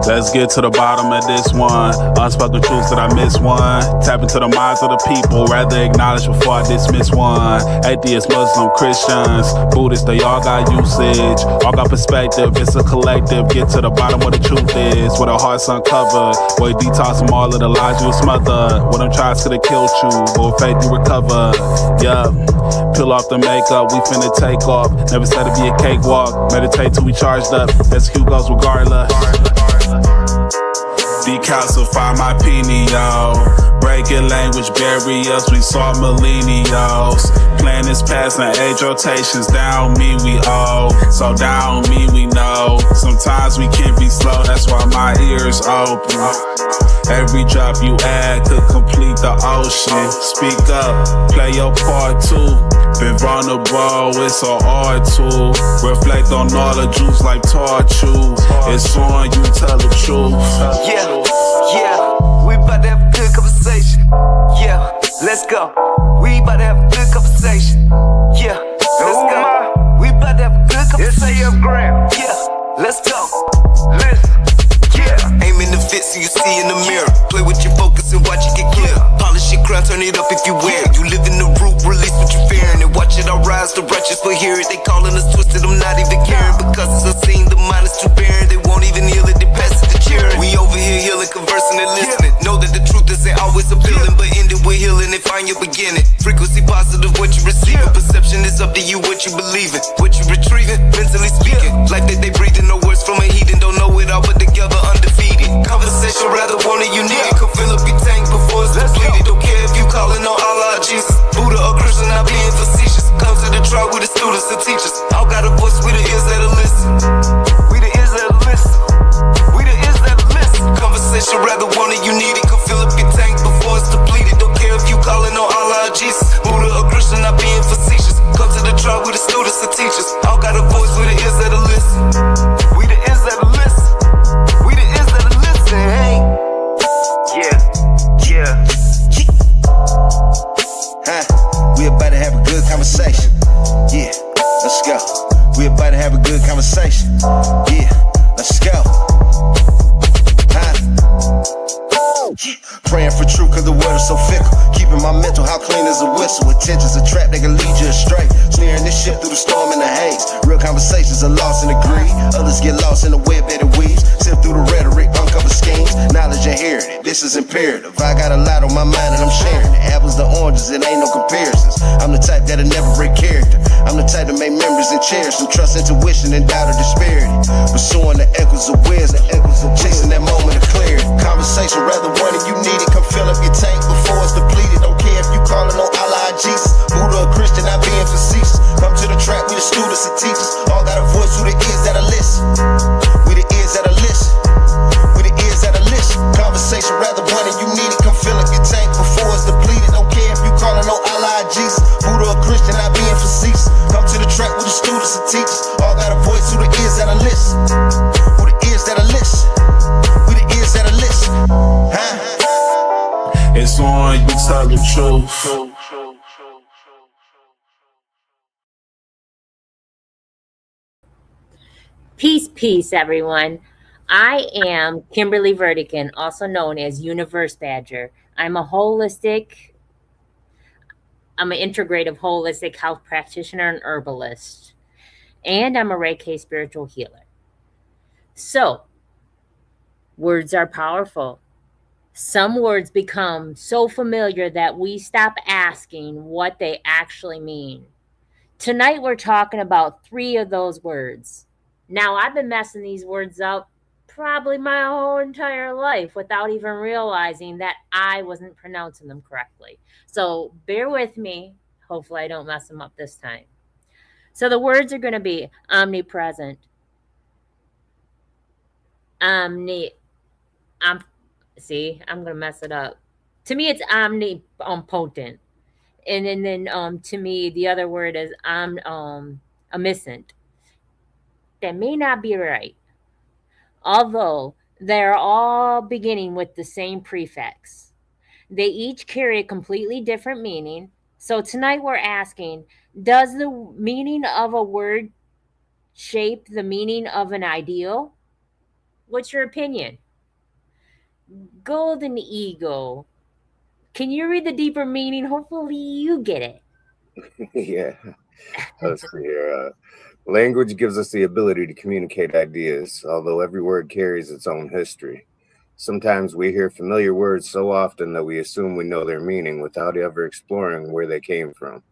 Let's get to the bottom of this one. Unspoken truths that I miss one. Tap into the minds of the people, rather acknowledge before I dismiss one. Atheists, Muslim, Christians, Buddhists, they all got usage. All got perspective, it's a collective. Get to the bottom where the truth is, where the heart's uncovered. Where you detox from all of the lies you smothered. Where them tries could have killed you, but with faith you recover. Yeah, peel off the makeup, we finna take off. Never said it'd be a cakewalk. Meditate till we charged up, execute goes regardless. Decalcify my pineal, breaking language barriers, we saw millennials. Planets passing age rotations, down me we owe, so down me we know. Sometimes we can be slow, that's why my ears open. Every drop you add could complete the ocean. Speak up, play your part too. Been vulnerable, it's so hard to reflect on all the juice like torture. It's on you, tell the truth. Yeah, we about to have a good conversation. Yeah, let's go. We about to have a good conversation. Yeah, let's go. We about to have a good conversation. Yeah, let's go. Listen. Yeah, aim in the fit so you see in the mirror. Play with your focus and watch it get clear. Polish your crown, turn it up if you wear it. You live in the root, release what you're fearing. And watch it all rise, the righteous will hear it. They calling us twisted, I'm not even caring. Because it's unseen, the mind is too barren. They won't even heal it, they pass it to cheering. We over here healing, conversing and listening. Know that the truth isn't always appealing, but end it with healing and find your beginning. Frequency positive, what you receiving. Perception is up to you, what you believing. What you retrieving, mentally speaking. Life that they breathing, no words from a heathen. Don't know it all, but together undefeated. Conversation rather want it, you need it. Come fill up your tank before it's depleted. Don't care if you calling on Allah, Jesus, Buddha or Christian, not being facetious. Come to the trial with the students and teachers. All got a voice, we the ears that'll listen. We the ears that'll listen. We the ears that'll listen. Conversation rather want it, you need it. Come fill up your tank before it's depleted. Don't care if you calling on Allah, Jesus, Buddha or Christian, not being facetious. Come to the trial with the students and teachers. All got a voice, we the ears that'll listen. We the ears that'll listen. We the ears that'll listen. Hey. Yeah. We about to have a good conversation. Yeah, let's go. We about to have a good conversation. Yeah, let's go. Praying for truth cause the world is so fickle. Keeping my mental how clean as a whistle. Attention's a trap that can lead you astray. Steering this ship through the storm and the haze. Real conversations are lost in the greed. Others get lost in the web that it weaves. Sift through the rhetoric, uncover schemes. Knowledge inherited, this is imperative. I got a lot on my mind and I'm sharing it. Apples to oranges, it ain't no comparisons. I'm the type that'll never break character. I'm the type to make memories and cherish them. Trust intuition and doubt or disparity. Pursuing the echoes of wisdom. Chasing that moment of clarity. Conversation rather one and you need it. Come fill up your tank before it's depleted. Don't care if you calling on Allah, Jesus, Buddha or Christian, not being facetious. Come to the track with the students and teachers. All got a voice, who the ears that'll listen. We the ears that'll listen. We the ears that'll listen. Conversation rather one and you need it. Come fill up your tank before it's depleted. Don't care if you calling on Allah, Jesus, Buddha or Christian, not being facetious. Come to the track with the students and teachers. All got a voice, who the ears that'll listen. Who the ears that'll listen. We the ears that'll listen. It's on you, tell the truth. Peace, everyone. I am Kimberly Vertigan, also known as Universe Badger. I'm an integrative holistic health practitioner and herbalist, and I'm a Reiki spiritual healer. So, words are powerful. Some words become so familiar that we stop asking what they actually mean. Tonight, we're talking about 3 of those words. Now, I've been messing these words up probably my whole entire life without even realizing that I wasn't pronouncing them correctly. So bear with me. Hopefully I don't mess them up this time. So the words are going to be omnipresent. I'm going to mess it up. To me, it's omnipotent. And then to me, the other word is omniscient. That may not be right, although they're all beginning with the same prefix. They each carry a completely different meaning. So tonight we're asking, does the meaning of a word shape the meaning of an ideal? What's your opinion? Golden Eagle. Can you read the deeper meaning? Hopefully you get it. Yeah, let's see here. Language gives us the ability to communicate ideas, although every word carries its own history. Sometimes we hear familiar words so often that we assume we know their meaning without ever exploring where they came from.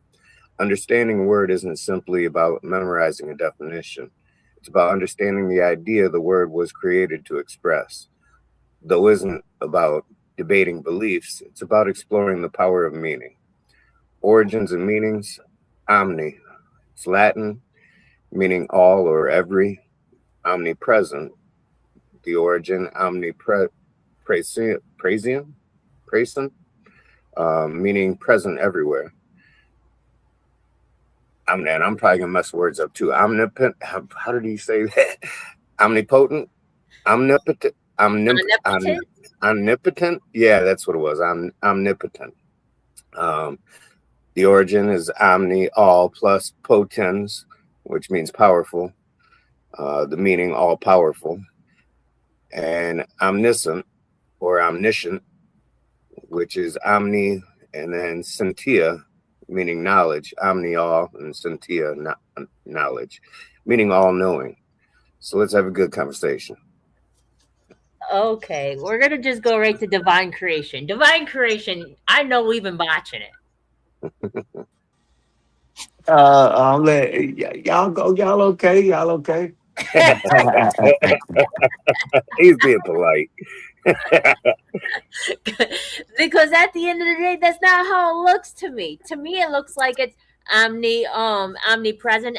Understanding a word isn't simply about memorizing a definition. It's about understanding the idea the word was created to express. Though isn't about debating beliefs, it's about exploring the power of meaning. Origins and meanings, omni. It's Latin, meaning all or every. Omnipresent, the origin, present, meaning present everywhere. I'm probably gonna mess words up too. Omnipotent. How did he say that? Omnipotent, omnipotent, Omnipotent? omnipotent. Yeah, that's what it was. Omnipotent. Um, the origin is omni, all plus potens, which means powerful. The meaning all powerful, and omniscient or omniscient, which is omni and then scentia, meaning knowledge. Omni all and scentia knowledge, meaning all knowing. So let's have a good conversation. Okay, we're gonna just go right to divine creation. Divine creation, I know we've been botching it. I'll let y'all go. Y'all okay? Y'all okay? He's being polite. Because at the end of the day, that's not how it looks to me. To me, it looks like it's omnipresent,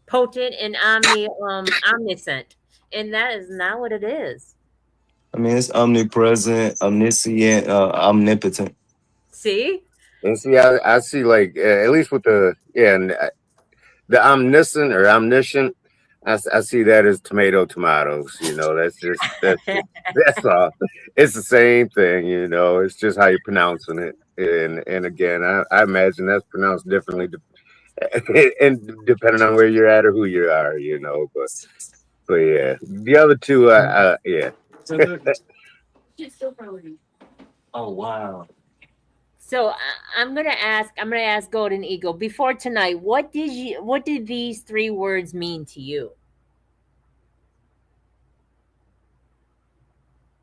potent, and omniscient. And that is not what it is. I mean, it's omnipresent, omniscient, omnipotent. See? And see, I see like at least with the omniscient or omniscient. I see that as tomatoes. That's all. It's the same thing. It's just how you're pronouncing it. And again, I imagine that's pronounced differently, and depending on where you're at or who you are. But yeah, the other two, yeah. Oh wow. So I'm gonna ask Golden Eagle before tonight. What did these three words mean to you?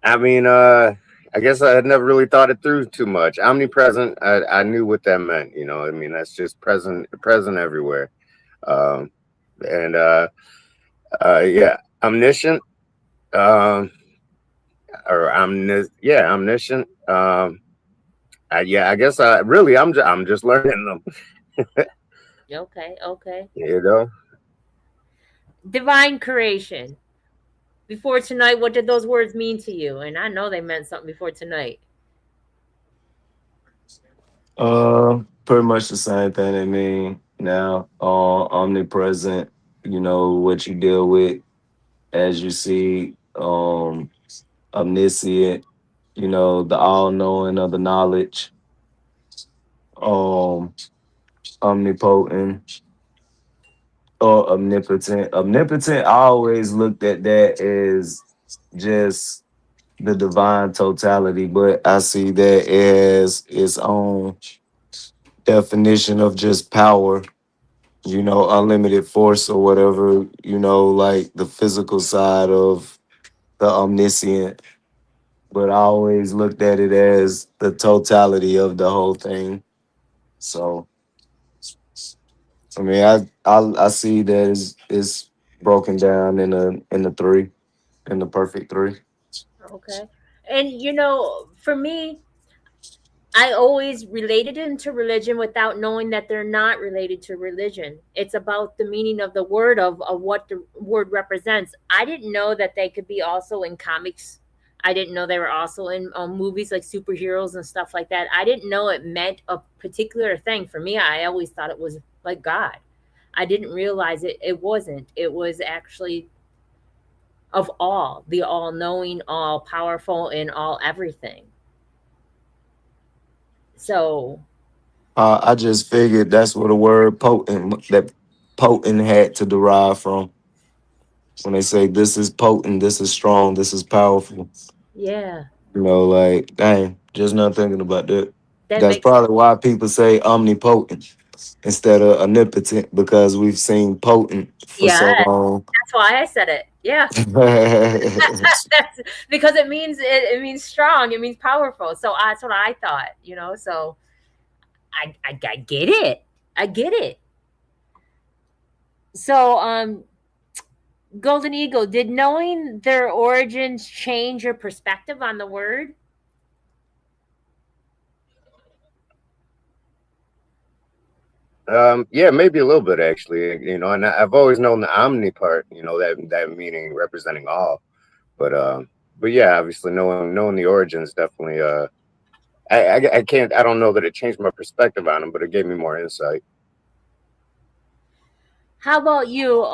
I mean, I guess I had never really thought it through too much. Omnipresent, I knew what that meant. I mean, that's just present everywhere. Um, and yeah, omniscient, um, or omniscient. Yeah, I guess I'm just learning them. Okay, okay. You know, Divine creation. Before tonight, what did those words mean to you? And I know they meant something before tonight. Pretty much the same thing. I mean, now, omnipresent. You know what you deal with as you see. Omniscient. You know the all knowing of the knowledge. Um, omnipotent or omnipotent. Omnipotent. I always looked at that as just the divine totality, but I see that as its own definition of just power, unlimited force or whatever, like the physical side of the omniscient. But I always looked at it as the totality of the whole thing. So, I mean, I see that it's broken down in the three, in the perfect three. Okay. And for me, I always related them to religion without knowing that they're not related to religion. It's about the meaning of the word of what the word represents. I didn't know that they could be also in comics. I didn't know they were also in movies like superheroes and stuff like that. I didn't know it meant a particular thing. For me, I always thought it was like God. I didn't realize it wasn't. It was actually of all, the all knowing, all powerful, and all everything. So I just figured that's what the word potent, that potent had to derive from. when they say this is potent, this is strong, this is powerful. Yeah. You know, like, dang, just not thinking about that. That That's makes probably why people say omnipotent instead of omnipotent, because we've seen potent for yeah. so long. That's why I said it. Yeah. Because it means strong. It means powerful. So that's what I thought. So I get it. I get it. So Golden Eagle, did knowing their origins change your perspective on the word? Yeah, maybe a little bit actually. You know, and I've always known the omni part. You know, that meaning representing all. But yeah, obviously knowing the origins definitely. I can't. I don't know that it changed my perspective on them, but it gave me more insight. How about you,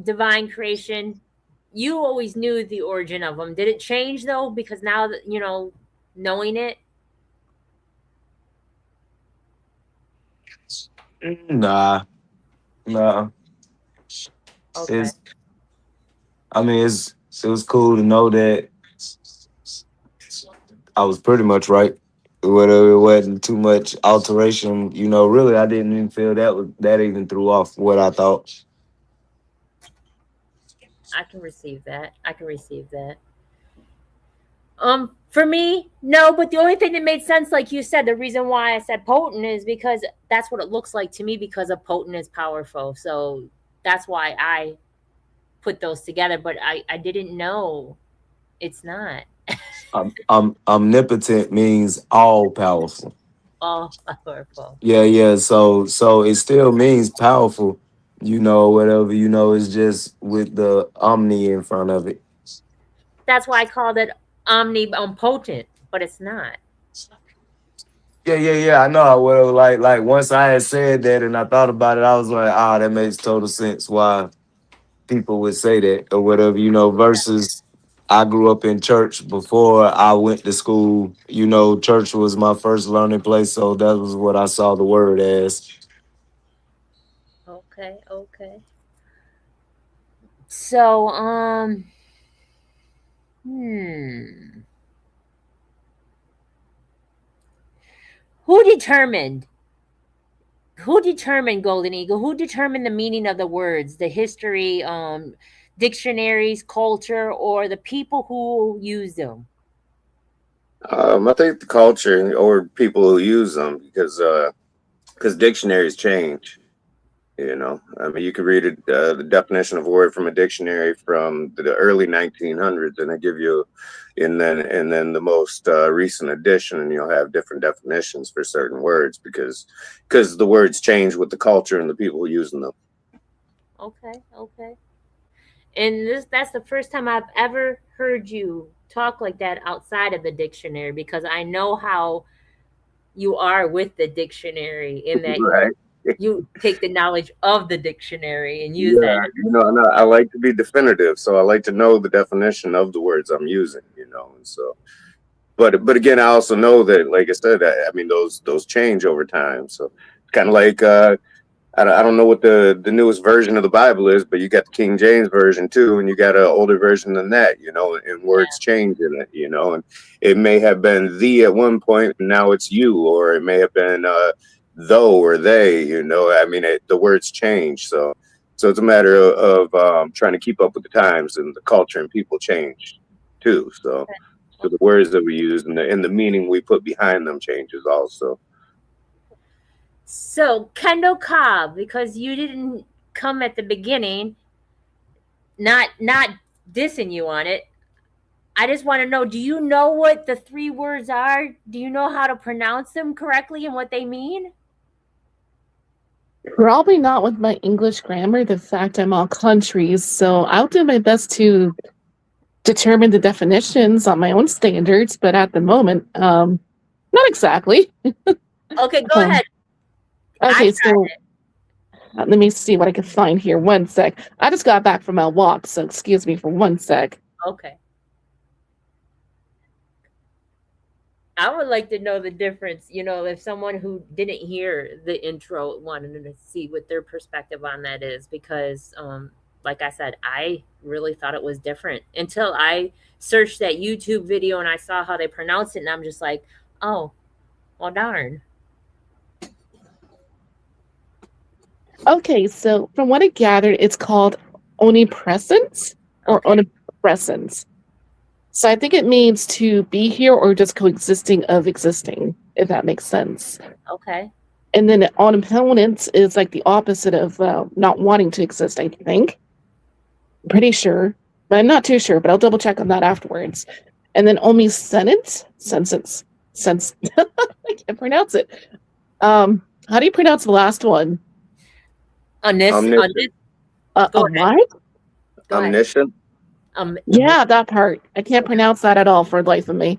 divine creation? You always knew the origin of them. Did it change though? Because now that knowing it. Nah, nah. Okay. It's. I mean, it was cool to know that I was pretty much right. Whether it wasn't too much alteration, really, I didn't even feel that even threw off what I thought. I can receive that. I can receive that. For me, no, but the only thing that made sense, like you said, the reason why I said potent is because that's what it looks like to me, because a potent is powerful. So that's why I put those together, but I didn't know it's not Omnipotent means all powerful. all powerful. Yeah, yeah. So it still means powerful. Whatever. It's just with the omni in front of it. That's why I called it omnipotent, but it's not. Yeah, yeah, yeah. I know. I will. Like once I had said that and I thought about it, I was like, that makes total sense. Why people would say that or whatever. Versus I grew up in church before I went to school. Church was my first learning place, so that was what I saw the word as. Okay, okay. So, hmm. Who determined? Who determined Golden Eagle? Who determined the meaning of the words, the history, dictionaries, culture, or the people who use them? I think the culture or people who use them because dictionaries change. I mean, you could read the definition of a word from a dictionary from the early 1900s, and they give you, and then the most recent edition, and you'll have different definitions for certain words because the words change with the culture and the people using them. Okay, okay. And that's the first time I've ever heard you talk like that outside of the dictionary, because I know how you are with the dictionary in that Right. you take the knowledge of the dictionary and use that. Yeah, no, I like to be definitive, so I like to know the definition of the words I'm using. And so, but again, I also know that, like I said, I mean those change over time. So kind of like I don't know what the newest version of the Bible is, but you got the King James version too, and you got an older version than that, and words change in it, and it may have been thee at one point, and now it's you, or it may have been though or they, I mean, the words change, so it's a matter of trying to keep up with the times, and the culture and people change too. So the words that we use and the meaning we put behind them changes also. So, Kendall Cobb, because you didn't come at the beginning, not dissing you on it. I just want to know, do you know what the three words are? Do you know how to pronounce them correctly and what they mean? Probably not with my English grammar, the fact I'm all countries, so I'll do my best to determine the definitions on my own standards, but at the moment, not exactly. Okay, go Um, ahead. okay, so let me see what I can find here. One sec. I just got back from my walk, so excuse me for one sec. Okay. I would like to know the difference, if someone who didn't hear the intro wanted to see what their perspective on that is, because like I said, I really thought it was different until I searched that YouTube video and I saw how they pronounce it, and I'm just like, oh, well, darn. Okay, so from what I gathered, it's called omnipresence or Okay. omnipresence. So I think it means to be here or just coexisting of existing, if that makes sense. Okay. And then omnipotent is like the opposite of not wanting to exist, I think. I'm pretty sure, but I'm not too sure, but I'll double check on that afterwards. And then omniscient, sense, I can't pronounce it. How do you pronounce the last one? On this, Omniscient. Go ahead. What? Go ahead. Omniscient. Yeah, that part. I can't pronounce that at all for the life of me.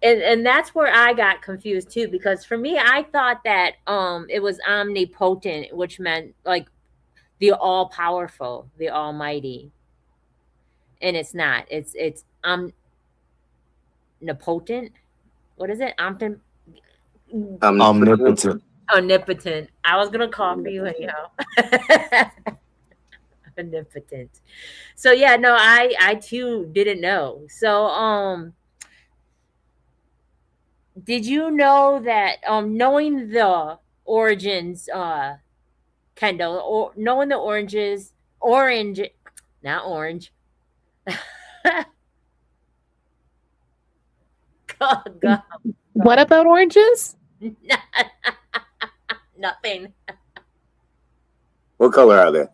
And that's where I got confused too, because for me, I thought that it was omnipotent, which meant like the all powerful, the almighty, and it's not. It's omnipotent. What is it? Omnipotent. Omnipotent. I was gonna call for you anyhow. Omnipotent. So yeah, no, I too didn't know. So did you know that knowing the origins, Kendall, or knowing the orange, not orange. God. What about oranges? Nothing. What color are they?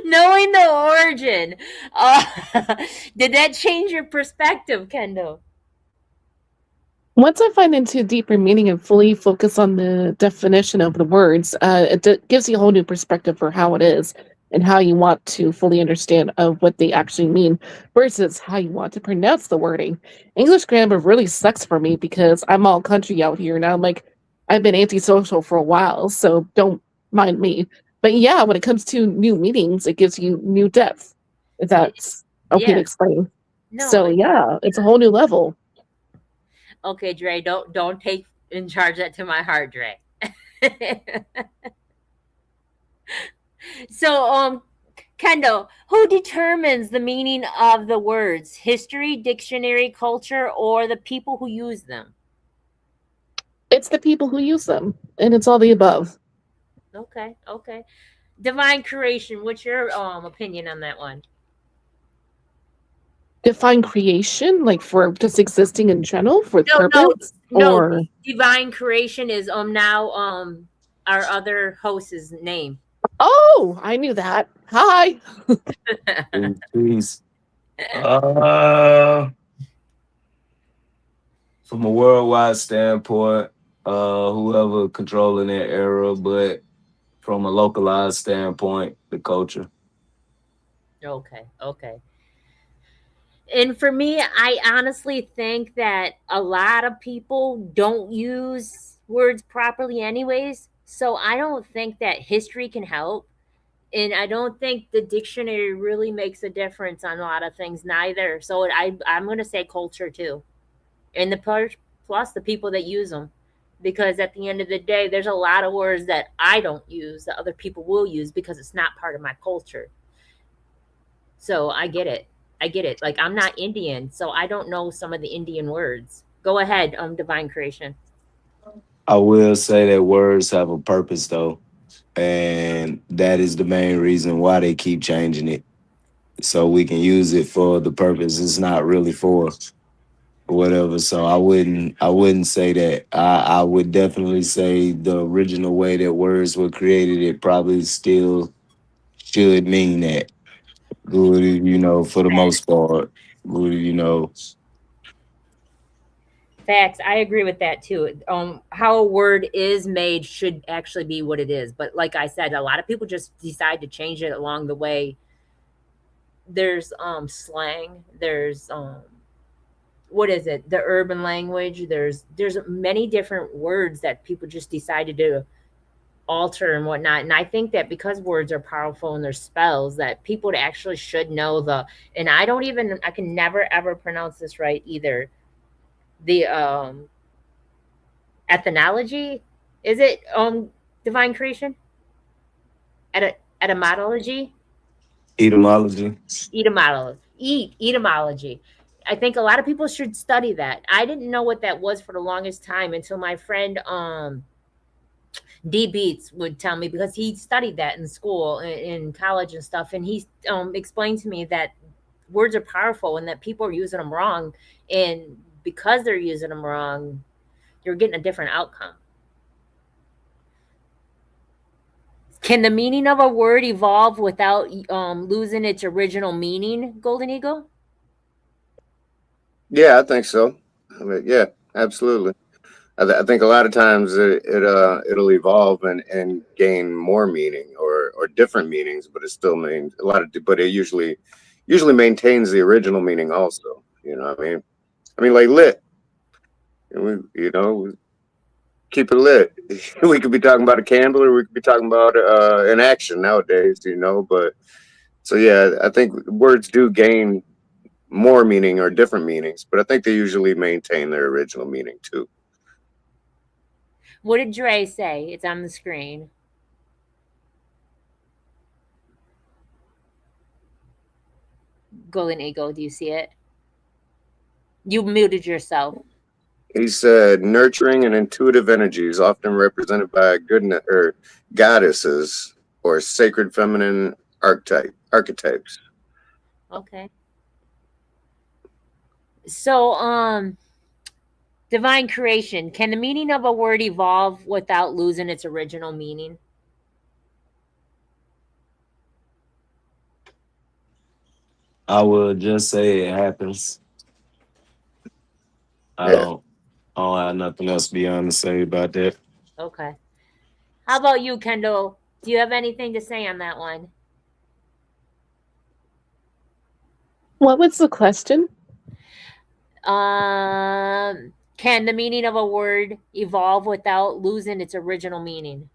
Knowing the origin, did that change your perspective, Kendall? Once I find into deeper meaning and fully focus on the definition of the words, it gives you a whole new perspective for how it is and how you want to fully understand of what they actually mean versus how you want to pronounce the wording. English grammar really sucks for me because I'm all country out here and I'm like, I've been antisocial for a while, so don't mind me. But yeah, when it comes to new meanings, it gives you new depth. If that's okay to explain. No. So yeah, it's a whole new level. Okay, Dre, don't take in charge that to my heart, Dre. So, Kendall, who determines the meaning of the words? History, dictionary, culture, or the people who use them? It's the people who use them, and it's all the above. Okay. Divine creation, what's your opinion on that one? Define creation, like for just existing in general, for purpose? No. Or Divine creation is now our other host's name. oh, I knew that. Hi. Peace. From a worldwide standpoint, whoever controlling that era, but from a localized standpoint, the culture. Okay. And for me, I honestly think that a lot of people don't use words properly anyways. So I don't think that history can help. And I don't think the dictionary really makes a difference on a lot of things neither. So I'm going to say culture too. And plus the people that use them. Because at the end of the day, there's a lot of words that I don't use that other people will use because it's not part of my culture. So I get it. Like I'm not Indian, so I don't know some of the Indian words. Go ahead, divine creation. I will say that words have a purpose though. And that is the main reason why they keep changing it. So we can use it for the purpose it's not really for. Whatever. So I wouldn't say that. I would definitely say the original way that words were created, it probably still should mean that. Good, for the most part. Good. Facts. I agree with that too. How a word is made should actually be what it is. But like I said, a lot of people just decide to change it along the way. There's slang. There's what is it? The urban language. There's many different words that people just decided to alter and whatnot. And I think that because words are powerful and their spells, that people actually should know and I can never ever pronounce this right either. The ethnology. Is it divine creation? Etymology? Etymology. Etymology. I think a lot of people should study that. I didn't know what that was for the longest time until my friend D Beats would tell me, because he studied that in school, in college and stuff, and he explained to me that words are powerful and that people are using them wrong, and because they're using them wrong, you're getting a different outcome. Can the meaning of a word evolve without losing its original meaning, Golden Eagle? Yeah, I think so. I mean, yeah, absolutely. I think a lot of times it'll evolve and gain more meaning or different meanings, but it still means a lot of. But it usually maintains the original meaning also. You know what I mean? I mean, like lit. We keep it lit. We could be talking about a candle, or we could be talking about an action nowadays. But so yeah, I think words do gain more meaning or different meanings, but I think they usually maintain their original meaning too. What did Dre say? It's on the screen. Golden Eagle, do you see it? You muted yourself. He said, nurturing and intuitive energies, often represented by goodness or goddesses or sacred feminine archetypes. Okay. So, divine creation. Can the meaning of a word evolve without losing its original meaning? I would just say it happens. I Yeah. don't have nothing else beyond to say about that. Okay. How about you, Kendall? Do you have anything to say on that one? What was the question? Can the meaning of a word evolve without losing its original meaning?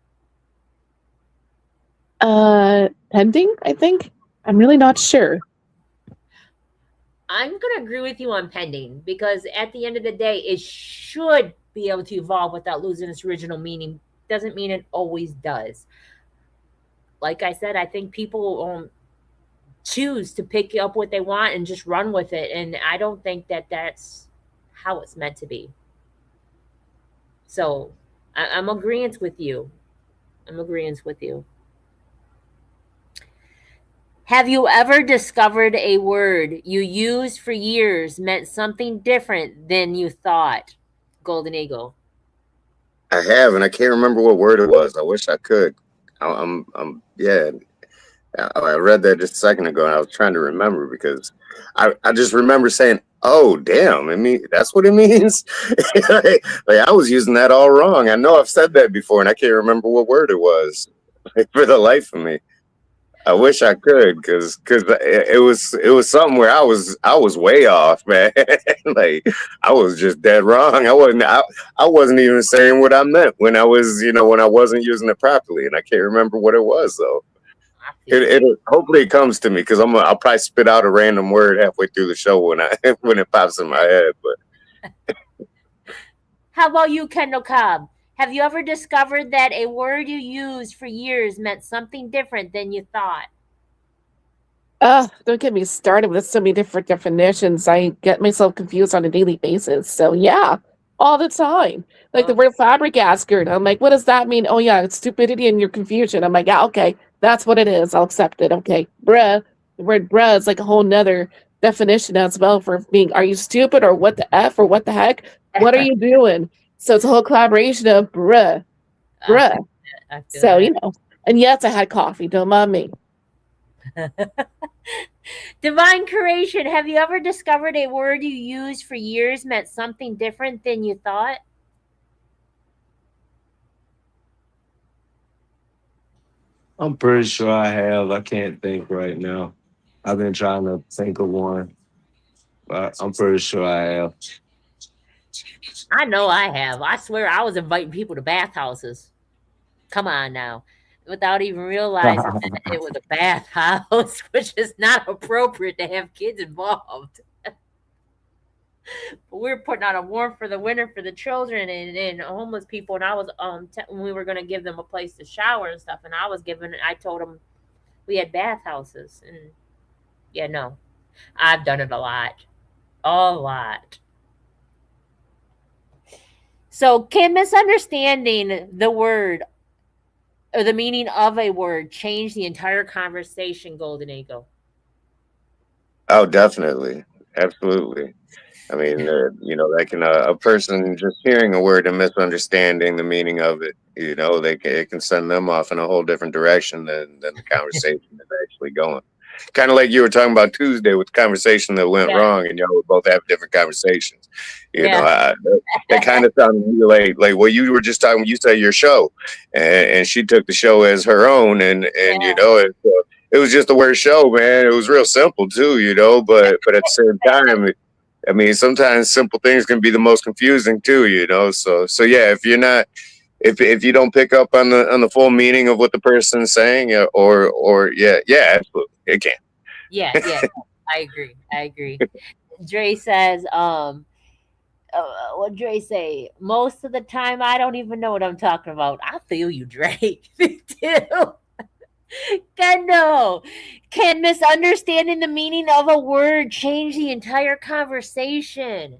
Pending, I think. I'm really not sure. I'm going to agree with you on pending, because at the end of the day, it should be able to evolve without losing its original meaning. Doesn't mean it always does. Like I said, I think people choose to pick up what they want and just run with it. And I don't think that that's how it's meant to be. So I'm agreeing with you. I'm agreeing with you. Have you ever discovered a word you used for years meant something different than you thought? Golden Eagle. I have, and I can't remember what word it was. I wish I could. Yeah. I read that just a second ago, and I was trying to remember because I just remember saying, "Oh, damn! I mean, that's what it means." like I was using that all wrong. I know I've said that before, and I can't remember what word it was for the life of me. I wish I could, because it was something where I was way off, man. Like I was just dead wrong. I wasn't even saying what I meant when I wasn't using it properly, and I can't remember what it was though. It hopefully it comes to me, because I'll probably spit out a random word halfway through the show when it pops in my head. But how about you, Kendall Cobb? Have you ever discovered that a word you used for years meant something different than you thought? Don't get me started with so many different definitions. I get myself confused on a daily basis. So yeah, all the time. Like the word flabbergasted. I'm like, what does that mean? Oh yeah, it's stupidity and your confusion. I'm like, yeah, okay, that's what it is. I'll accept it. Okay. Bruh. The word bruh is like a whole nother definition as well for being, are you stupid or what the F or what the heck? What are you doing? So it's a whole collaboration of bruh. So, and yes, I had coffee. Don't mind me. Divine creation. Have you ever discovered a word you used for years meant something different than you thought? I'm pretty sure I have. I can't think right now. I've been trying to think of one, but I'm pretty sure I have. I know I have. I swear I was inviting people to bathhouses. Come on now. Without even realizing that it was a bathhouse, which is not appropriate to have kids involved. We were putting out a warrant for the winter for the children and homeless people, and I was we were gonna give them a place to shower and stuff, and I told them we had bathhouses, and yeah, no, I've done it a lot. So, can misunderstanding the word or the meaning of a word change the entire conversation, Golden Eagle? Oh, definitely, absolutely. I mean, that can a person just hearing a word and misunderstanding the meaning of it. It can send them off in a whole different direction than the conversation is actually going. Kind of like you were talking about Tuesday with the conversation that went Yeah, wrong, and y'all would both have different conversations. You know, yeah, I, that kind of sounded to me like what you were just talking. You said your show, and she took the show as her own, and yeah. it was just the word show, man. It was real simple too, but at the same time. I mean, sometimes simple things can be the most confusing too. So yeah, if you don't pick up on the full meaning of what the person's saying, or yeah, absolutely, it can. Yeah, yeah, I agree. I agree. Dre says, what Dre say? Most of the time, I don't even know what I'm talking about. I feel you, Dre. Me too. Kendall, can misunderstanding the meaning of a word change the entire conversation?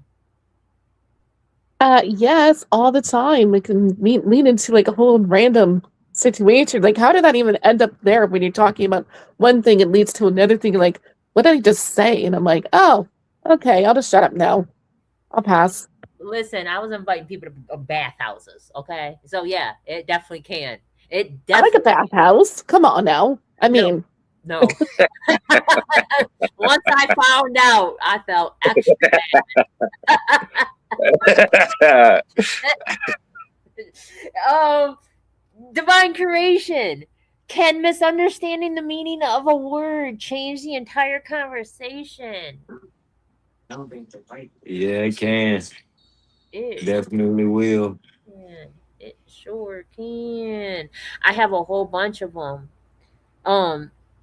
Yes, all the time. It can lead into like a whole random situation. Like, how did that even end up there when you're talking about one thing, it leads to another thing? Like, what did I just say? And I'm like, oh, okay, I'll just shut up now. I'll pass. Listen, I was inviting people to bathhouses. Okay, so yeah, it definitely can. It I like a definitely bathhouse. Come on now. I no, mean, no. Once I found out, I felt extra Yeah, bad. Divine creation. Can misunderstanding the meaning of a word change the entire conversation? Yeah, it can. It Definitely will. can. It sure can. I have a whole bunch of them.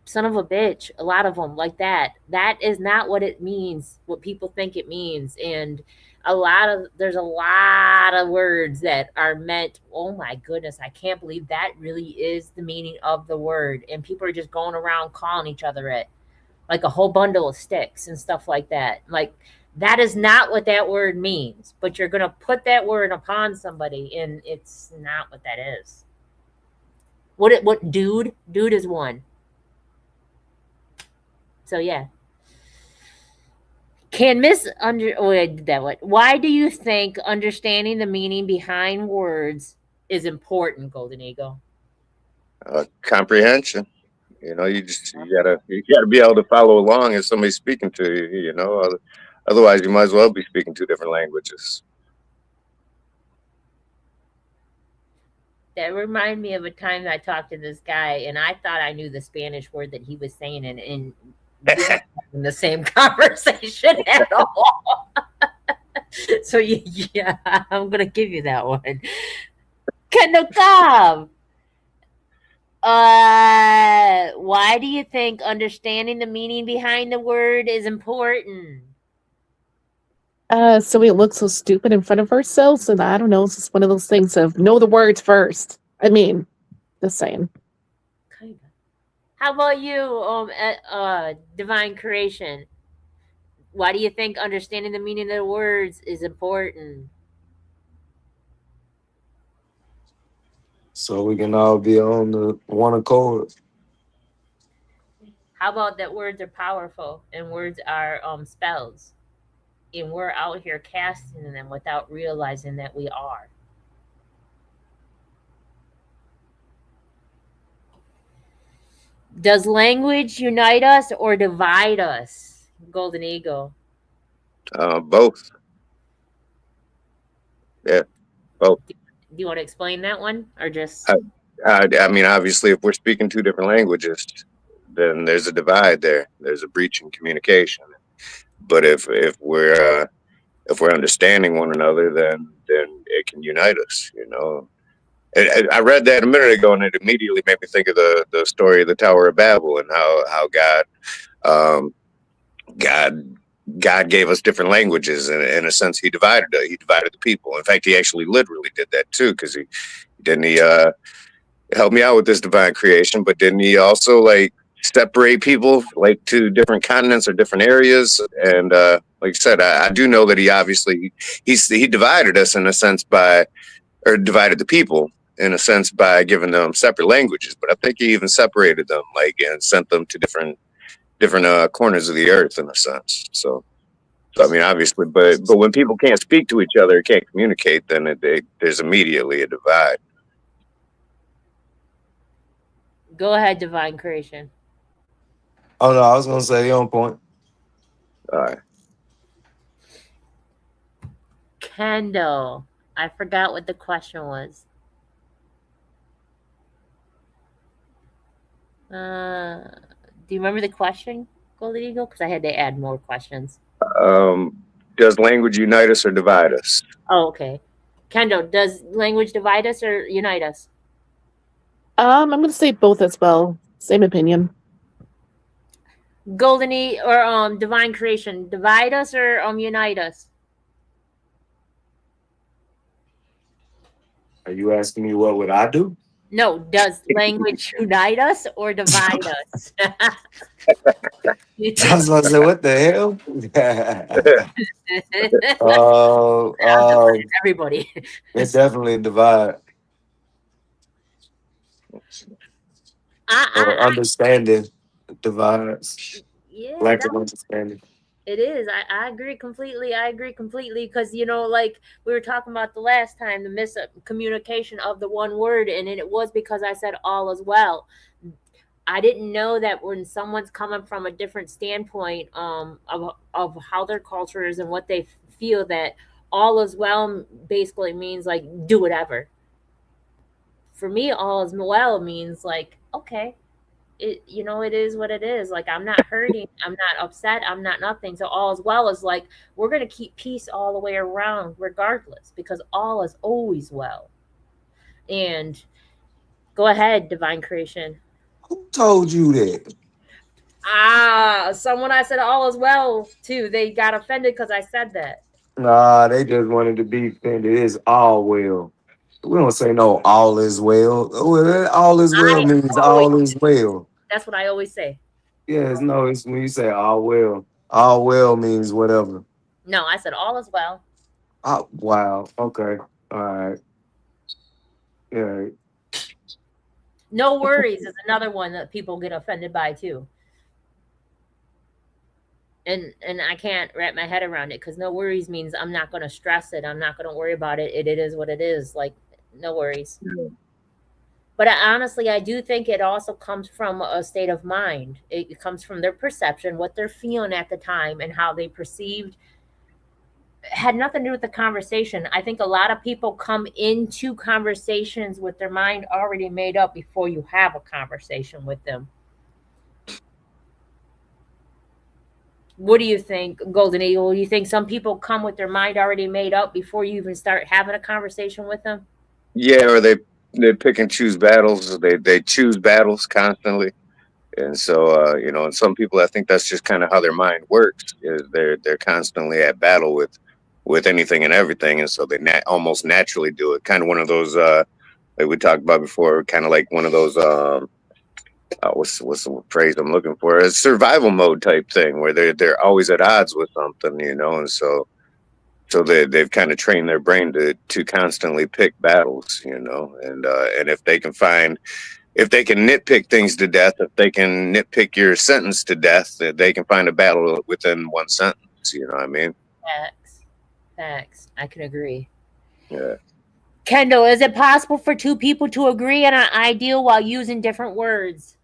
Son of a bitch, a lot of them like that. That is not what it means, what people think it means. And there's a lot of words that are meant, oh my goodness, I can't believe that really is the meaning of the word. And people are just going around calling each other it, like a whole bundle of sticks and stuff like that. Like, that is not what that word means, but you're going to put that word upon somebody, and it's not what that is. What dude is one. So yeah. Can miss under oh I did that one. Why do you think understanding the meaning behind words is important, Golden Eagle? comprehension. You gotta be able to follow along as somebody's speaking to you. Otherwise you might as well be speaking two different languages. That reminded me of a time I talked to this guy and I thought I knew the Spanish word that he was saying, and we weren't having the same conversation at all. So yeah, I'm gonna give you that one. Kanokam. Why do you think understanding the meaning behind the word is important? so we look so stupid in front of ourselves, and I don't know, it's just one of those things of know the words first. I mean, just saying. Kind of. How about you, divine creation? Why do you think understanding the meaning of the words is important? So we can all be on the one accord. How about that words are powerful and words are spells, and we're out here casting them without realizing that we are. Does language unite us or divide us? Golden Eagle. Both. Yeah, both. Do you want to explain that one or just I mean, obviously, if we're speaking two different languages, then there's a divide there. There's a breach in communication. But if we're understanding one another, then it can unite us. I read that a minute ago, and it immediately made me think of the story of the Tower of Babel and how God God gave us different languages, and in a sense, he divided the people. In fact, he actually literally did that too, because he help me out with this divine creation, but didn't he also like separate people like to different continents or different areas? And like I said, I do know that he obviously he divided us in a sense or divided the people in a sense by giving them separate languages. But I think he even separated them, like, and sent them to different corners of the earth in a sense. So I mean, obviously, but when people can't speak to each other, can't communicate, then there's immediately a divide. Go ahead, divine creation. Oh no, I was gonna say on point. All right. Kendall, I forgot what the question was. Do you remember the question, Golden Eagle? Because I had to add more questions. Does language unite us or divide us? Oh, okay. Kendall, does language divide us or unite us? I'm going to say both as well. Same opinion. Golden or divine creation, divide us or unite us? Are you asking me what would I do? No, does language unite us or divide us? I was gonna say, what the hell? Everybody. It's definitely a divide. Or understanding divides. Yeah, Lack of understanding. it is. I agree completely. I agree completely because, like we were talking about the last time, the miscommunication of the one word, and it was because I said all as well. I didn't know that when someone's coming from a different standpoint of how their culture is and what they feel, that all as well basically means like do whatever. For me, all as well means like, okay, it is what it is. Like, I'm not hurting, I'm not upset, I'm not nothing. So all as well is like, we're going to keep peace all the way around regardless, because all is always well. And go ahead, divine creation. Who told you that? Someone I said all is well to, they got offended because I said that. Nah, they just wanted to be offended. It's all well. We don't say no all is well. All is well means all is well. That's what I always say. Yes, no, it's when you say all well. All well means whatever. No, I said all is well. Oh, wow. Okay. All right. Yeah. No worries is another one that people get offended by too. And I can't wrap my head around it, because no worries means I'm not going to stress it. I'm not going to worry about it. It is what it is. Like, no worries. But honestly, I do think it also comes from a state of mind. It comes from their perception, what they're feeling at the time, and how they perceived. Had nothing to do with the conversation. I think a lot of people come into conversations with their mind already made up before you have a conversation with them. What do you think, Golden Eagle? Do you think some people come with their mind already made up before you even start having a conversation with them? Yeah, or they pick and choose battles. They choose battles constantly, and so and some people, I think that's just kind of how their mind works. Is they're constantly at battle with anything and everything, and so they almost naturally do it. Kind of one of those like we talked about before, kind of like one of those what's the phrase I'm looking for? A survival mode type thing where they're always at odds with something, and so they've kind of trained their brain to constantly pick battles, and if they can nitpick things to death, if they can nitpick your sentence to death, that they can find a battle within one sentence. You know what I mean? Facts. I can agree. Yeah. Kendall, is it possible for two people to agree on an ideal while using different words?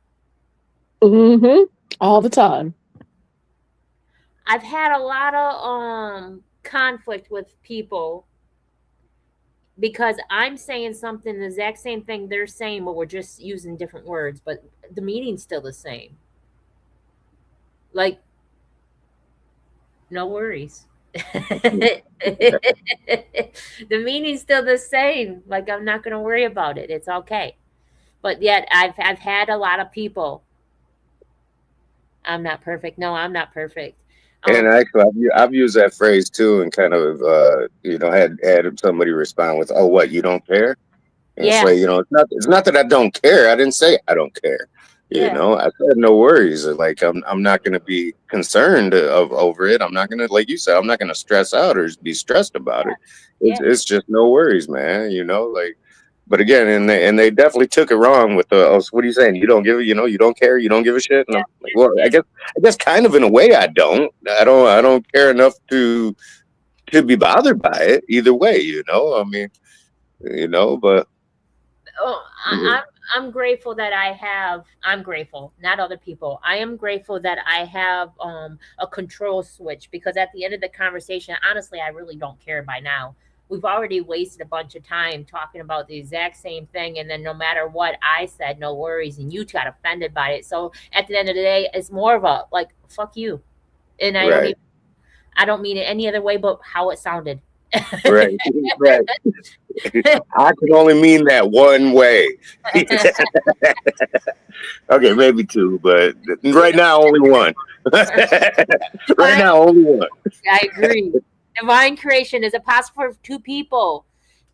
Mm-hmm. All the time. I've had a lot of conflict with people because I'm saying something the exact same thing they're saying, but we're just using different words, but the meaning's still the same. Like, no worries. The meaning's still the same. Like, I'm not going to worry about it. It's okay. But yet I've had a lot of people. I'm not perfect. No, I'm not perfect. And actually, I've used that phrase too, and kind of, had somebody respond with, "Oh, what? You don't care?" And it's Yeah, like, it's not that I don't care. I didn't say I don't care. yeah, I said no worries. Like I'm not going to be concerned over it. I'm not going to, like you said, I'm not going to stress out or be stressed about it. yeah, It's just no worries, man. Like. But again, and they definitely took it wrong with the. Oh, so what are you saying? You don't give, you don't care. You don't give a shit. And I'm like, well, yeah. I guess, kind of in a way, I don't. I don't care enough to be bothered by it either way. I mean, but. Oh, I'm grateful that I'm grateful, not other people. I am grateful that I have a control switch, because at the end of the conversation, honestly, I really don't care by now. We've already wasted a bunch of time talking about the exact same thing, and then no matter what I said, no worries, and you got offended by it. So at the end of the day, it's more of a like fuck you, and Right. I don't mean it any other way but how it sounded. Right. Right. I can only mean that one way. Okay, maybe two, but right now only one. Right now only one. I agree. Divine creation, is it possible for two people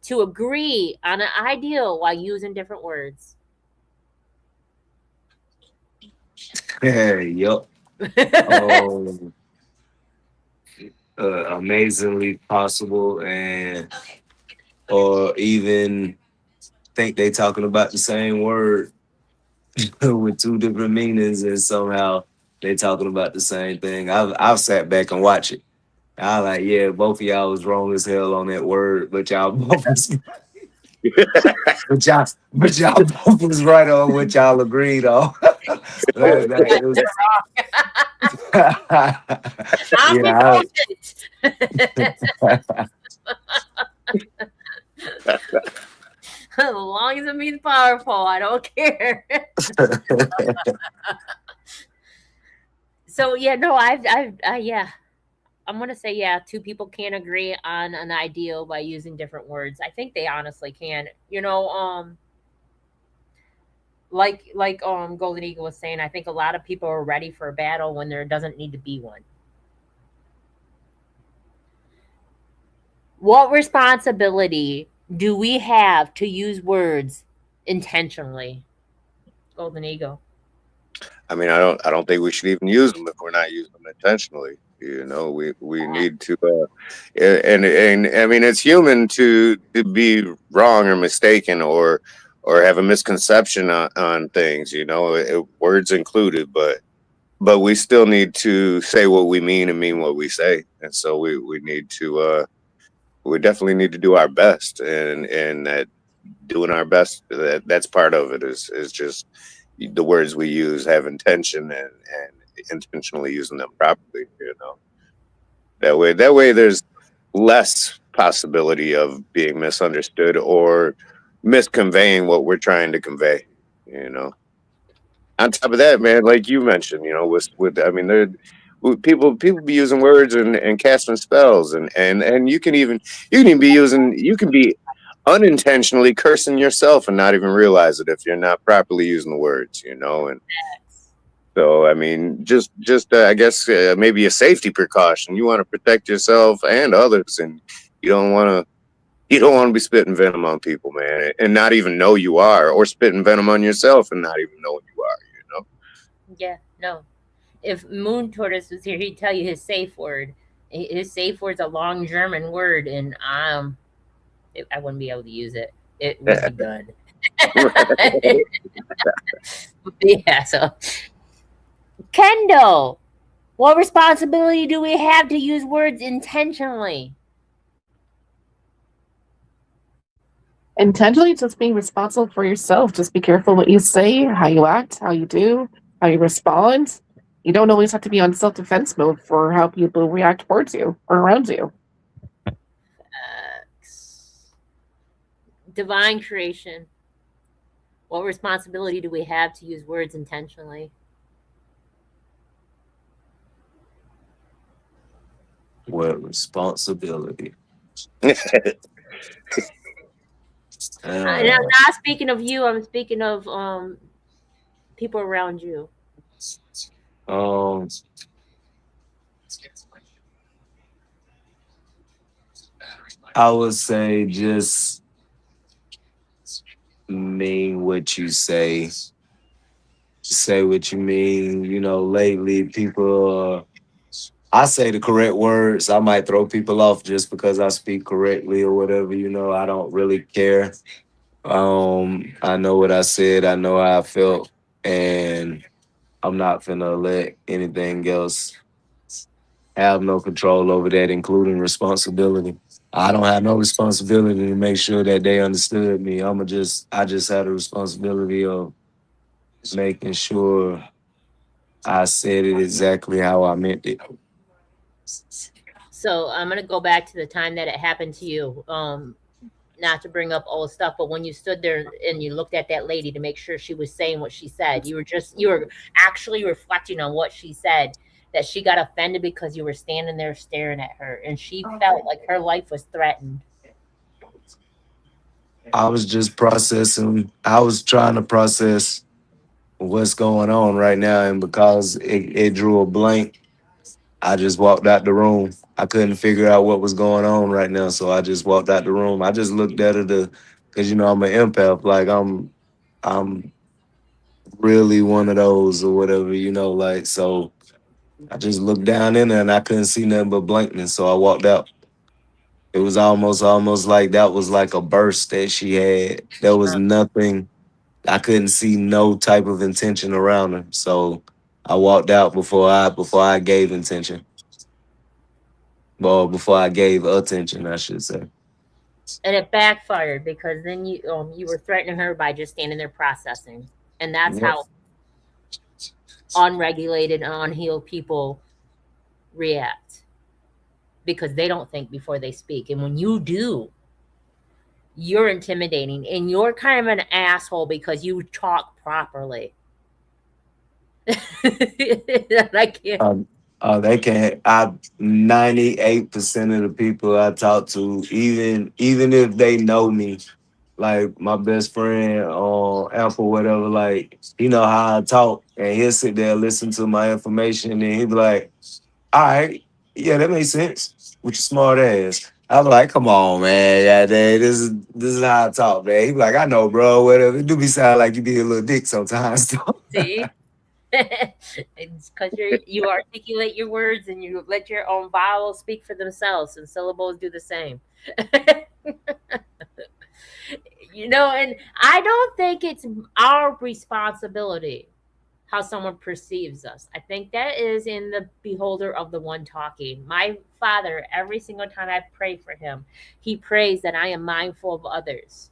to agree on an ideal while using different words? Yup. Um, amazingly possible, and or even think they talking about the same word with two different meanings, and somehow they talking about the same thing. I've sat back and watched it. I like, yeah, both of y'all was wrong as hell on that word, but y'all both was, but y'all both was right on what y'all agreed on. It was, yeah, Omnipotent. As long as it means powerful, I don't care. So yeah, no, yeah. I'm gonna say yeah. Two people can agree on an ideal by using different words. I think they honestly can. Like Golden Eagle was saying, I think a lot of people are ready for a battle when there doesn't need to be one. What responsibility do we have to use words intentionally? Golden Eagle. I mean, I don't think we should even use them if we're not using them intentionally. We need to, and I mean, it's human to be wrong or mistaken or have a misconception on things. Words included, but we still need to say what we mean and mean what we say, and so we need to. We definitely need to do our best, and that doing our best, that's part of it, is just the words we use have intention, and intentionally using them properly. That way there's less possibility of being misunderstood or misconveying what we're trying to convey. You know. On top of that, man, like you mentioned, with I mean, people be using words and casting spells, and you can be unintentionally cursing yourself and not even realize it if you're not properly using the words, and so I mean, just I guess, maybe a safety precaution. You want to protect yourself and others, and you don't want to. You don't want to be spitting venom on people, man, and not even know you are, or spitting venom on yourself and not even know you are. Yeah, no. If Moon Tortoise was here, he'd tell you his safe word. His safe word's a long German word, and I wouldn't be able to use it. It would be good. Yeah, so Kendall, what responsibility do we have to use words intentionally? Intentionally, just being responsible for yourself. Just be careful what you say, how you act, how you do, how you respond. You don't always have to be on self-defense mode for how people react towards you or around you. Divine creation. What responsibility do we have to use words intentionally? what responsibility? And I'm not speaking of you. I'm speaking of people around you. Um, I would say just mean what you say. Say what you mean. You know, lately people, I say the correct words. I might throw people off just because I speak correctly or whatever. You know, I don't really care. I know what I said. I know how I felt, and I'm not finna let anything else have no control over that, including responsibility. I don't have no responsibility to make sure that they understood me. I just had a responsibility of making sure I said it exactly how I meant it. So I'm gonna go back to the time that it happened to you. Not to bring up old stuff, but when you stood there and you looked at that lady to make sure she was saying what she said, you were actually reflecting on what she said, that she got offended because you were standing there staring at her and she felt like her life was threatened. I was just processing. I was trying to process what's going on right now, and because it drew a blank, I just walked out the room. I couldn't figure out what was going on right now, so I just walked out the room. I just looked at her because you know I'm an empath. Like I'm really one of those or whatever, you know. Like so, I just looked down in there and I couldn't see nothing but blankness, so I walked out. It was almost like that was like a burst that she had. There was nothing. I couldn't see no type of intention around her, so I walked out before I gave intention. Well, before I gave attention, I should say. And it backfired because then you were threatening her by just standing there processing. And that's Yep. how unregulated and unhealed people react, because they don't think before they speak. And when you do, you're intimidating and you're kind of an asshole because you talk properly. I can't. They can't. 98% of the people I talk to, even if they know me, like my best friend on Apple, whatever, like he know how I talk, and he'll sit there and listen to my information, and he'll be like, "All right, yeah, that makes sense." With your smart ass, I'm like, "Come on, man, yeah, this is how I talk, man." He be like, "I know, bro, whatever." It do be sound like you be a little dick sometimes, though. See? It's because you articulate your words and you let your own vowels speak for themselves, and syllables do the same. And I don't think it's our responsibility how someone perceives us. I think that is in the beholder of the one talking. My father, every single time I pray for him, he prays that I am mindful of others.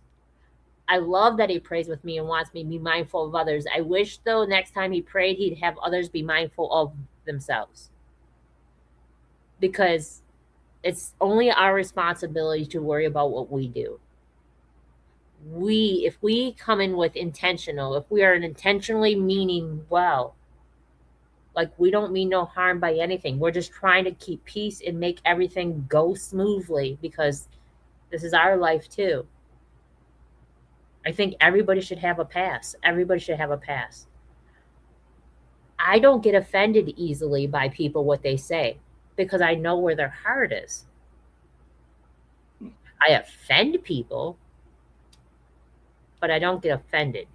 I love that he prays with me and wants me to be mindful of others. I wish, though, next time he prayed, he'd have others be mindful of themselves. Because it's only our responsibility to worry about what we do. If we come in with intentional, if we are intentionally meaning well, like we don't mean no harm by anything. We're just trying to keep peace and make everything go smoothly because this is our life too. I think everybody should have a pass. Everybody should have a pass. I don't get offended easily by people what they say because I know where their heart is. I offend people, but I don't get offended.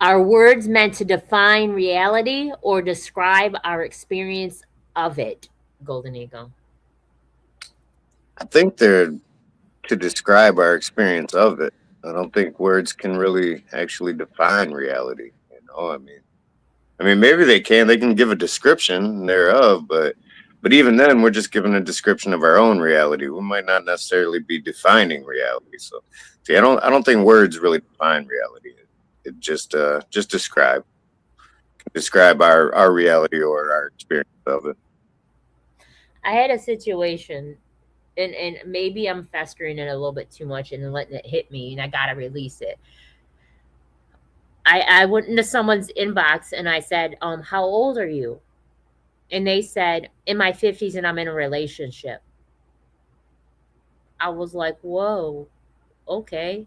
Are words meant to define reality or describe our experience of it, Golden Eagle? I think they're to describe our experience of it. I don't think words can really actually define reality. I mean, maybe they can. They can give a description thereof, but even then, we're just giving a description of our own reality. We might not necessarily be defining reality. So, see, I don't think words really define reality. It just describe our reality or our experience of it. I had a situation, and maybe I'm festering it a little bit too much and letting it hit me, and I gotta release it. I went into someone's inbox and I said, how old are you? And they said, in my 50s and I'm in a relationship. I was like, whoa, okay.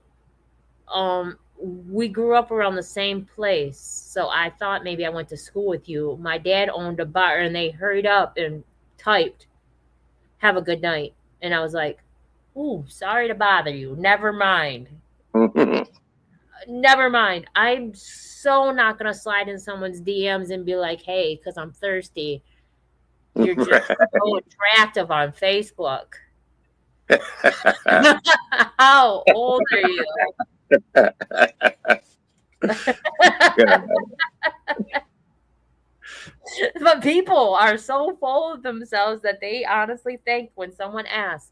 We grew up around the same place. So I thought maybe I went to school with you. My dad owned a bar and they hurried up and typed, Have a good night. And I was like, ooh, sorry to bother you. Never mind. Never mind. I'm so not going to slide in someone's DMs and be like, hey, because I'm thirsty. You're just so attractive on Facebook. How old are you? But people are so full of themselves that they honestly think when someone asks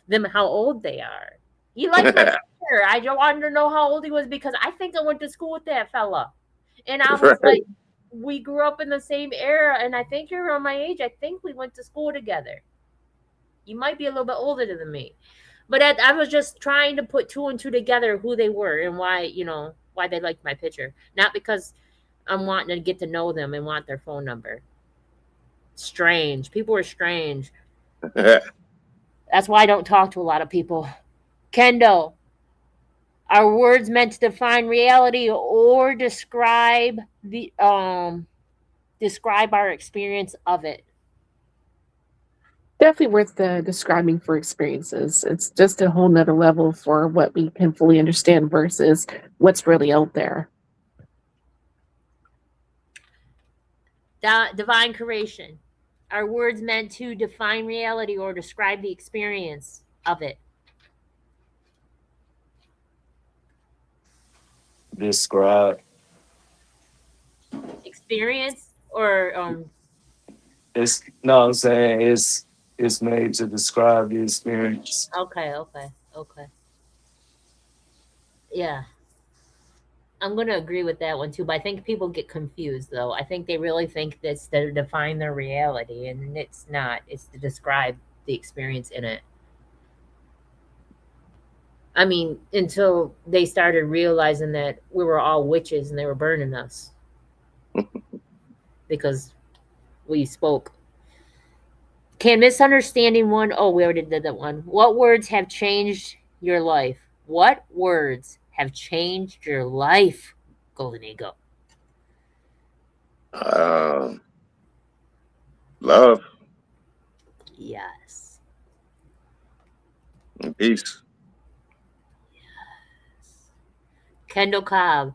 them how old they are. He liked my picture. I just wanted to know how old he was because I think I went to school with that fella. And I was like, we grew up in the same era, and I think you're around my age. I think we went to school together. You might be a little bit older than me. But I was just trying to put two and two together who they were and why, why they liked my picture. Not because I'm wanting to get to know them and want their phone number. Strange. People are strange. That's why I don't talk to a lot of people. Kendo, are words meant to define reality or describe our experience of it? Definitely worth describing for experiences. It's just a whole nother level for what we can fully understand versus what's really out there. Divine creation. Are words meant to define reality or describe the experience of it? Describe. Experience or I'm saying it's made to describe the experience. Okay. Yeah. I'm going to agree with that one too, but I think people get confused though. I think they really think that's to define their reality, and it's not. It's to describe the experience in it. I mean, until they started realizing that we were all witches and they were burning us because we spoke. Can misunderstanding one? Oh, we already did that one. What words have changed your life? What words have changed your life, Golden Eagle? Love Yes. and peace. Kendall Cobb,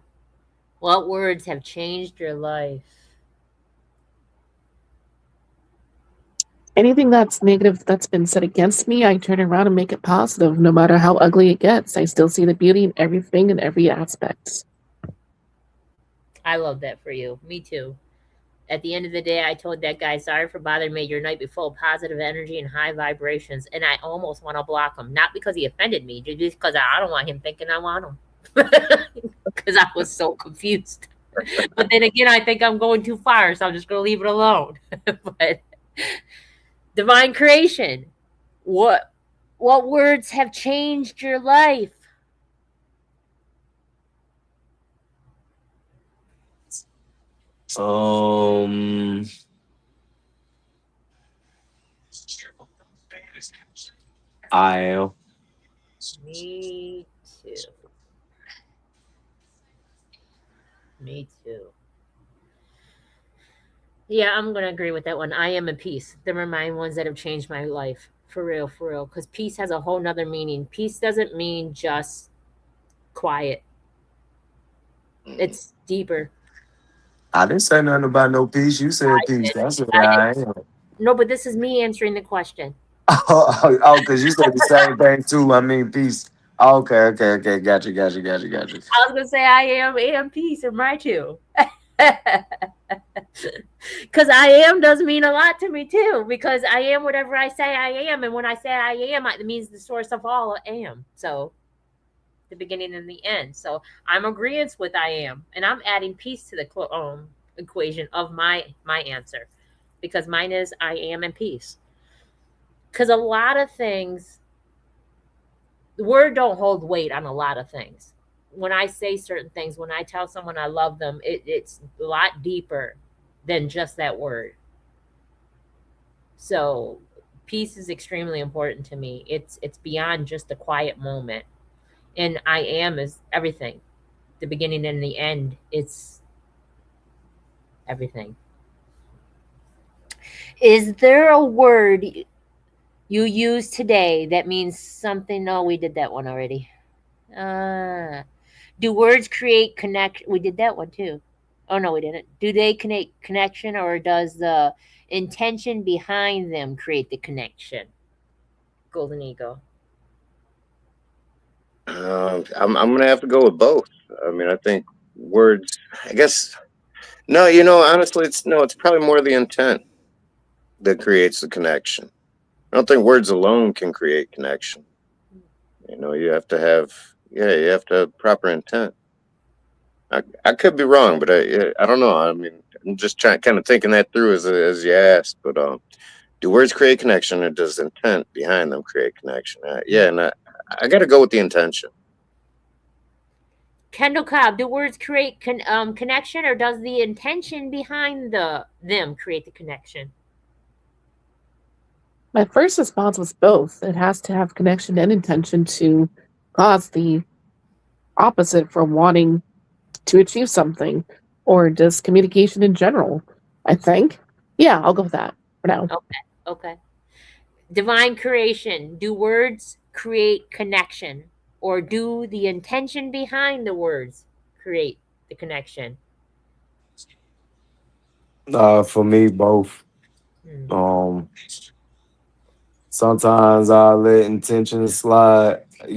what words have changed your life? Anything that's negative that's been said against me, I turn around and make it positive. No matter how ugly it gets, I still see the beauty in everything and every aspect. I love that for you. Me too. At the end of the day, I told that guy, sorry for bothering me. Your night be full of positive energy and high vibrations. And I almost want to block him. Not because he offended me, just because I don't want him thinking I want him. Because I was so confused. But then again, I think I'm going too far, so I'm just going to leave it alone. But divine creation, what words have changed your life? I am. Me too. Me too. Yeah, I'm going to agree with that one. I am in peace. They're my ones that have changed my life. For real, for real. Because peace has a whole nother meaning. Peace doesn't mean just quiet, it's deeper. I didn't say nothing about no peace. You said peace. That's what I am. No, but this is me answering the question. Oh, because you said the same thing too. I mean, peace. Okay. Gotcha. I was going to say I am peace in my too. Because I am does mean a lot to me too, because I am whatever I say I am, and when I say I am, it means the source of all I am. So the beginning and the end. So I'm agreeing with I am, and I'm adding peace to the equation of my answer, because mine is I am and peace. Because a lot of things, the word don't hold weight on a lot of things. When I say certain things, when I tell someone I love them, it's a lot deeper than just that word. So peace is extremely important to me. It's beyond just a quiet moment. And I am is everything. The beginning and the end, it's everything. Is there a word You use today. That means something. No, we did that one already. Do words create connect? We did that one too. Oh no, we didn't. Do they connect connection, or does the intention behind them create the connection? Golden Eagle. I'm gonna have to go with both. I mean, I think words. I guess no. Honestly, it's probably more the intent that creates the connection. I don't think words alone can create connection. You have to have you have to have proper intent. I could be wrong, but I don't know. I mean, I'm just trying kind of thinking that through as you asked. But do words create connection, or does intent behind them create connection? Yeah, and I got to go with the intention. Kendall Cobb. Do words create connection, or does the intention behind them create the connection? My first response was both. It has to have connection and intention to cause the opposite for wanting to achieve something, or just communication in general, I think. Yeah, I'll go with that for now. Okay. Okay. Divine creation. Do words create connection, or do the intention behind the words create the connection? For me, both. Hmm. Um, Sometimes I let intention slide. I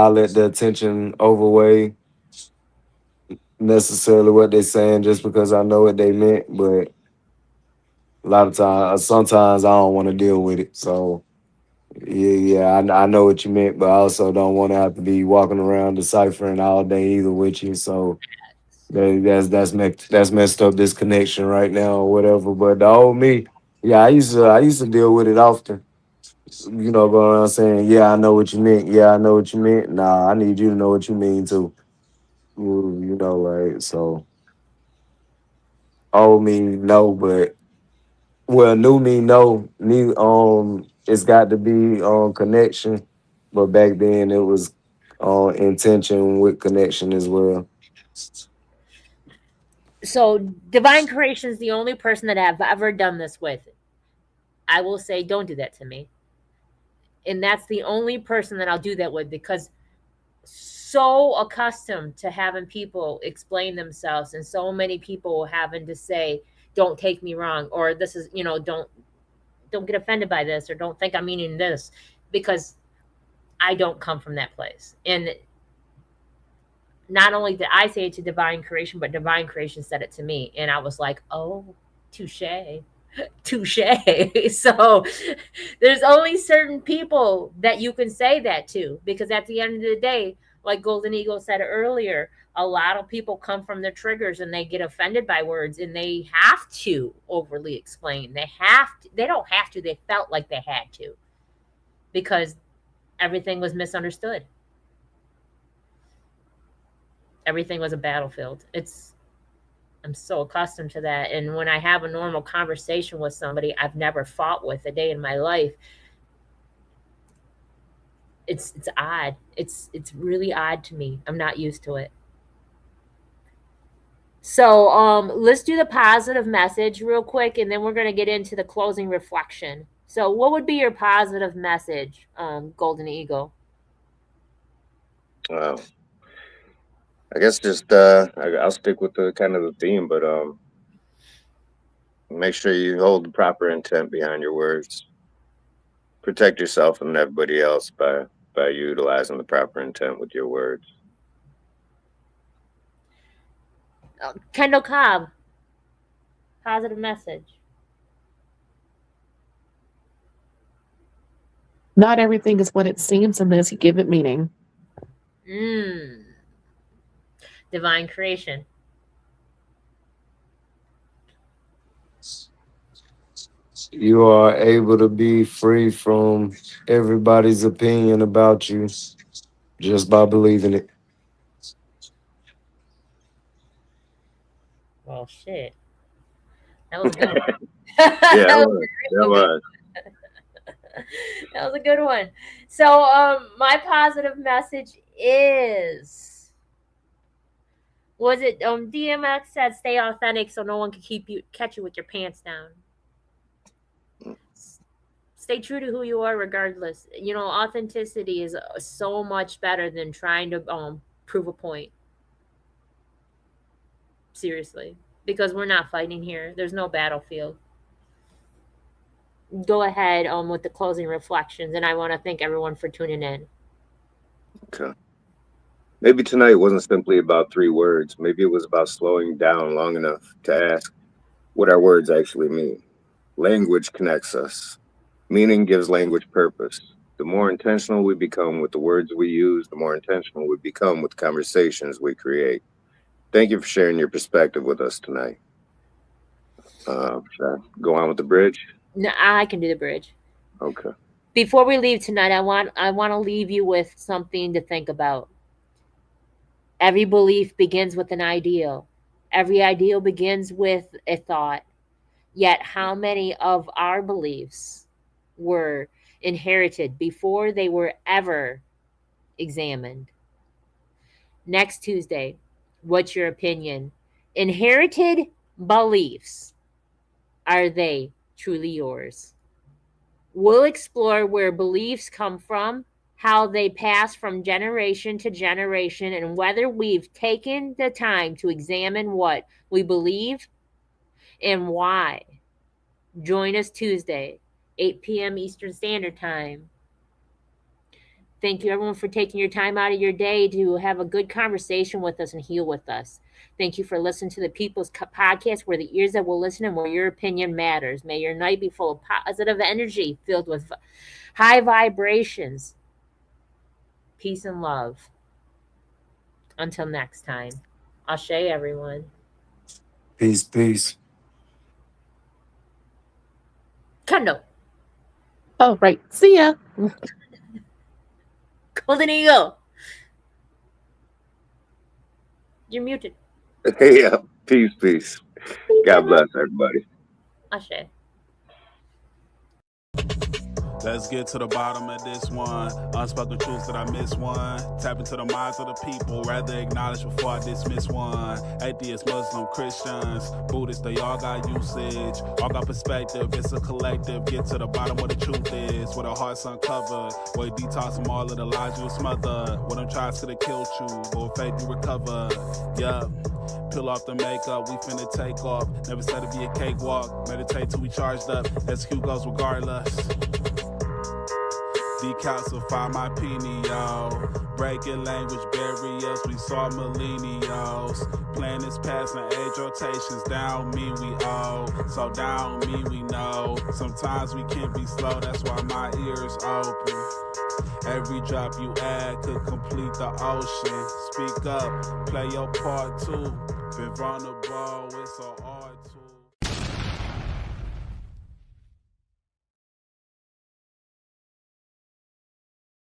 let the attention overweigh necessarily what they're saying just because I know what they meant. But a lot of times, sometimes I don't want to deal with it. So I know what you meant, but I also don't want to have to be walking around deciphering all day either with you. So that's messed up this connection right now or whatever. But the old me, yeah, I used to deal with it often. Going around saying, "Yeah, I know what you meant. Yeah, I know what you meant. Nah, I need you to know what you mean too." Like so. Old me, no, but well, new me, no. It's got to be on connection, but back then it was on intention with connection as well. So, divine creation is the only person that I've ever done this with. I will say, don't do that to me. And that's the only person that I'll do that with, because so accustomed to having people explain themselves, and so many people having to say, don't take me wrong, or this is, don't get offended by this, or don't think I'm meaning this, because I don't come from that place. And not only did I say it to divine creation, but divine creation said it to me. And I was like, oh, touche. Touche. So there's only certain people that you can say that to, because at the end of the day, like Golden Eagle said earlier, a lot of people come from their triggers and they get offended by words, and they have to overly explain. They don't have to, they felt like they had to, because everything was misunderstood. Everything was a battlefield. I'm so accustomed to that. And when I have a normal conversation with somebody I've never fought with a day in my life, it's odd. It's really odd to me. I'm not used to it. So let's do the positive message real quick, and then we're gonna get into the closing reflection. So what would be your positive message, Golden Eagle? Wow. I guess just I'll stick with the kind of the theme, but make sure you hold the proper intent behind your words. Protect yourself and everybody else by utilizing the proper intent with your words. Kendall Cobb, positive message. Not everything is what it seems unless you give it meaning. Mm. Divine creation. You are able to be free from everybody's opinion about you just by believing it. Well, shit. That was a good one. Yeah, That that was was. a That real good. was. That was a good one. So, my positive message is, was it DMX said, "Stay authentic, so no one can catch you with your pants down." stay true to who you are regardless. You know, authenticity is so much better than trying to prove a point. Seriously, because we're not fighting here. There's no battlefield. Go ahead with the closing reflections, and I want to thank everyone for tuning in. Okay. Maybe tonight wasn't simply about 3 words. Maybe it was about slowing down long enough to ask what our words actually mean. Language connects us. Meaning gives language purpose. The more intentional we become with the words we use, the more intentional we become with conversations we create. Thank you for sharing your perspective with us tonight. Should I go on with the bridge? No, I can do the bridge. Okay. Before we leave tonight, I want to leave you with something to think about. Every belief begins with an ideal. Every ideal begins with a thought. Yet how many of our beliefs were inherited before they were ever examined? Next Tuesday, what's your opinion? Inherited beliefs, are they truly yours? We'll explore where beliefs come from, how they pass from generation to generation, and whether we've taken the time to examine what we believe and why. Join us Tuesday, 8 p.m. Eastern Standard Time. Thank you, everyone, for taking your time out of your day to have a good conversation with us and heal with us. Thank you for listening to the People's Podcast, where the ears that will listen and where your opinion matters. May your night be full of positive energy, filled with high vibrations, peace, and love. Until next time, Ashe, everyone. Peace, peace. Kendo. Oh, right. See ya. Golden Eagle. You're muted. Yeah. Peace. God bless everybody. Ashe. Let's get to the bottom of this one. Unspoken truths that I miss one. Tap into the minds of the people. Rather acknowledge before I dismiss one. Atheists, Muslim, Christians, Buddhists, they all got usage. All got perspective. It's a collective. Get to the bottom where the truth is. Where the heart's uncovered. Where you detox from all of the lies you smothered. Where them tries could have killed you. But with faith you recover. Yup. Peel off the makeup, we finna take off. Never said it'd be a cakewalk. Meditate till we charged up. Execute goes regardless. Decalcify my pineal. Breaking language barriers, we saw millennials. Planets passing age rotations, down me we owe. So down me we know. Sometimes we can be slow, that's why my ears open. Every drop you add could complete the ocean. Speak up, play your part too. Been vulnerable, it's so hard to.